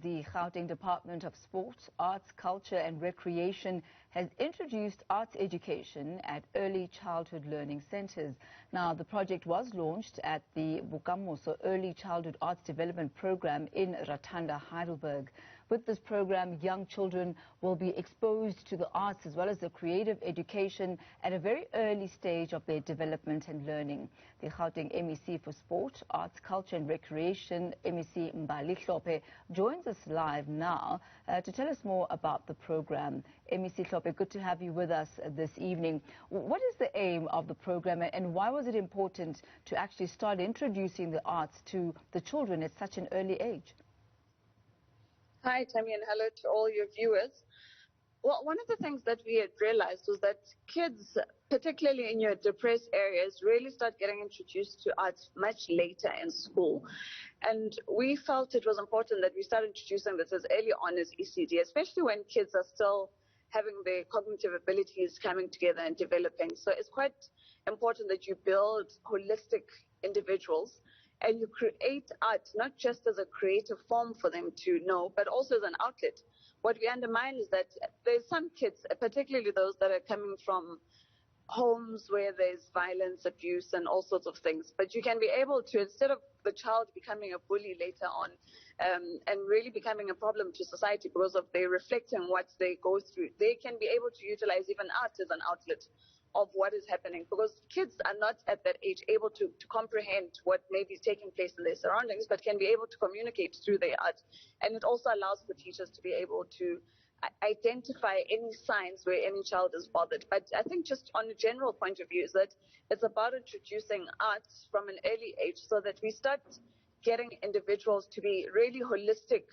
The Gauteng Department of Sport, Arts, Culture and Recreation has introduced arts education at early childhood learning centres. Now, the project was launched at the Bokamoso Early Childhood Arts Development Programme in Ratanda, Heidelberg. With this programme, young children will be exposed to the arts as well as the creative education at a very early stage of their development and learning. The Gauteng MEC for Sport, Arts, Culture and Recreation, MEC Mbali joins us live now to tell us more about the program. MEC Hlope, good to have you with us this evening. What is the aim of the program and why was it important to actually start introducing the arts to the children at such an early age? Hi, Tammy, and hello to all your viewers. Well, one of the things that we had realized was that kids, particularly in your depressed areas, really start getting introduced to arts much later in school. And we felt it was important that we start introducing this as early on as ECD, especially when kids are still having their cognitive abilities coming together and developing. So it's quite important that you build holistic individuals and you create art not just as a creative form for them to know, but also as an outlet. What we undermine is that there's some kids, particularly those that are coming from homes where there's violence, abuse, and all sorts of things. But you can be able to, instead of the child becoming a bully later on and really becoming a problem to society because of they reflecting what they go through, they can be able to utilize even art as an outlet of what is happening, because kids are not at that age able to comprehend what may be taking place in their surroundings, but can be able to communicate through their art. And it also allows for teachers to be able to identify any signs where any child is bothered. But I think just on a general point of view is that it's about introducing arts from an early age so that we start getting individuals to be really holistic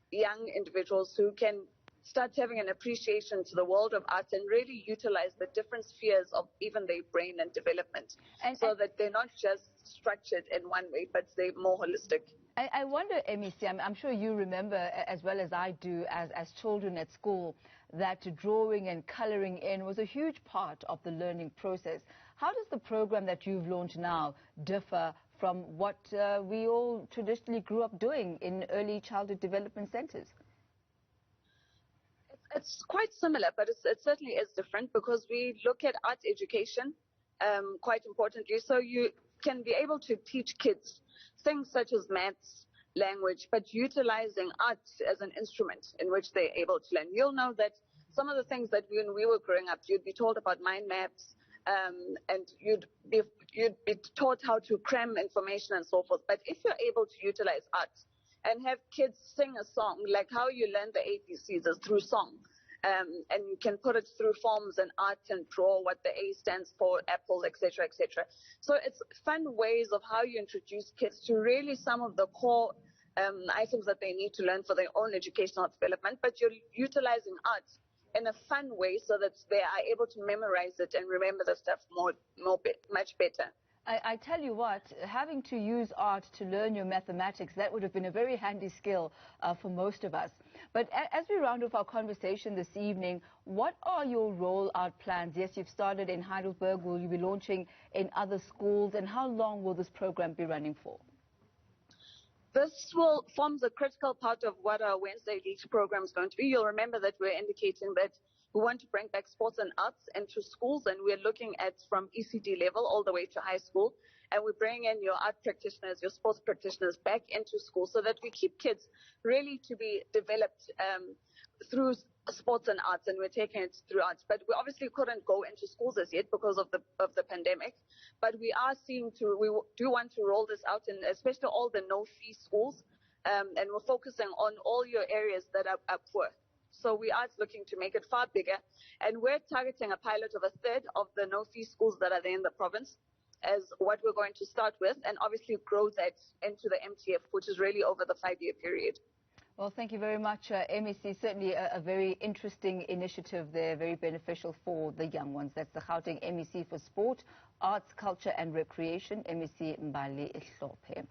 young individuals who can start having an appreciation to the world of art and really utilize the different spheres of even their brain and development, so that they're not just structured in one way, but they're more holistic. I wonder, MEC, I'm sure you remember as well as I do as children at school that drawing and colouring in was a huge part of the learning process. How does the program that you've launched now differ from what we all traditionally grew up doing in early childhood development centres? It's quite similar, but it certainly is different because we look at art education quite importantly. So you can be able to teach kids things such as maths, language, but utilizing art as an instrument in which they're able to learn. You'll know that some of the things that when we were growing up, you'd be told about mind maps, and you'd be taught how to cram information and so forth. But if you're able to utilize art and have kids sing a song, like how you learn the ABCs is through song. And you can put it through forms and art and draw what the A stands for, apple, etc., etc. So it's fun ways of how you introduce kids to really some of the core items that they need to learn for their own educational development, but you're utilizing art in a fun way so that they are able to memorize it and remember the stuff much better. I tell you what, having to use art to learn your mathematics, that would have been a very handy skill for most of us. But as we round off our conversation this evening, what are your rollout plans? Yes, you've started in Heidelberg. Will you be launching in other schools? And how long will this program be running for? This forms a critical part of what our Wednesday League program is going to be. You'll remember that we're indicating that we want to bring back sports and arts into schools, and we're looking at from ECD level all the way to high school. And we bring in your art practitioners, your sports practitioners back into school so that we keep kids really to be developed through sports and arts, and we're taking it through arts. But we obviously couldn't go into schools as yet because of the pandemic. But we are we do want to roll this out in especially all the no-fee schools, and we're focusing on all your areas that are poor. So we are looking to make it far bigger, and we're targeting a pilot of a third of the no-fee schools that are there in the province as what we're going to start with, and obviously grow that into the MTF, which is really over the 5-year period. Well, thank you very much, MEC. Certainly a very interesting initiative there, very beneficial for the young ones. That's the Gauteng MEC for Sport, Arts, Culture and Recreation, MEC Mbali Hlope.